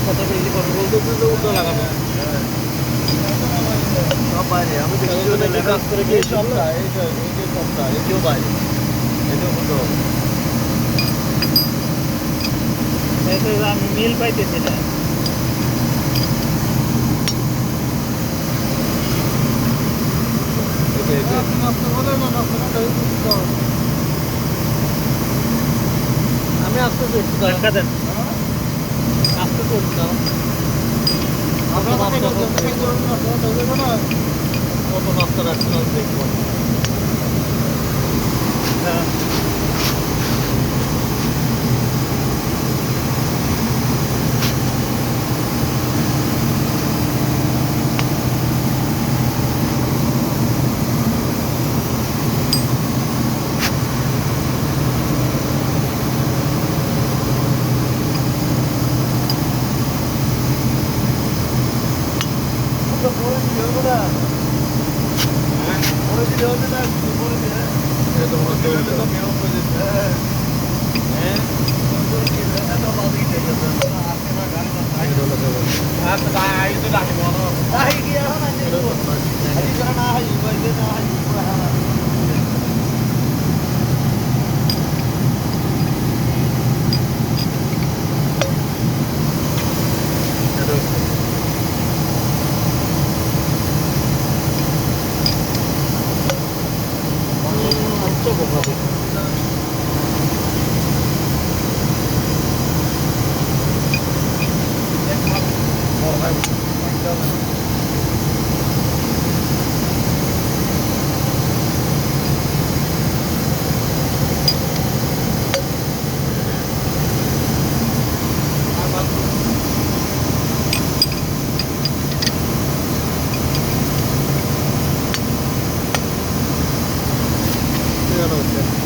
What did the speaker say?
কত বেশি কথা বলতেছে তো উল্টো লাগাবো সব বাইরে আমি কাজ করে গিয়ে সবটা এই যে সবটা এটিও বাইরে এটিও বলতে হবে আমি মিল পাইতেছি না আমি আসতে দেখা দেন আসতে করতাম কত নাস্তা রাখছেন দেখবো হ্যাঁ হচ্ছে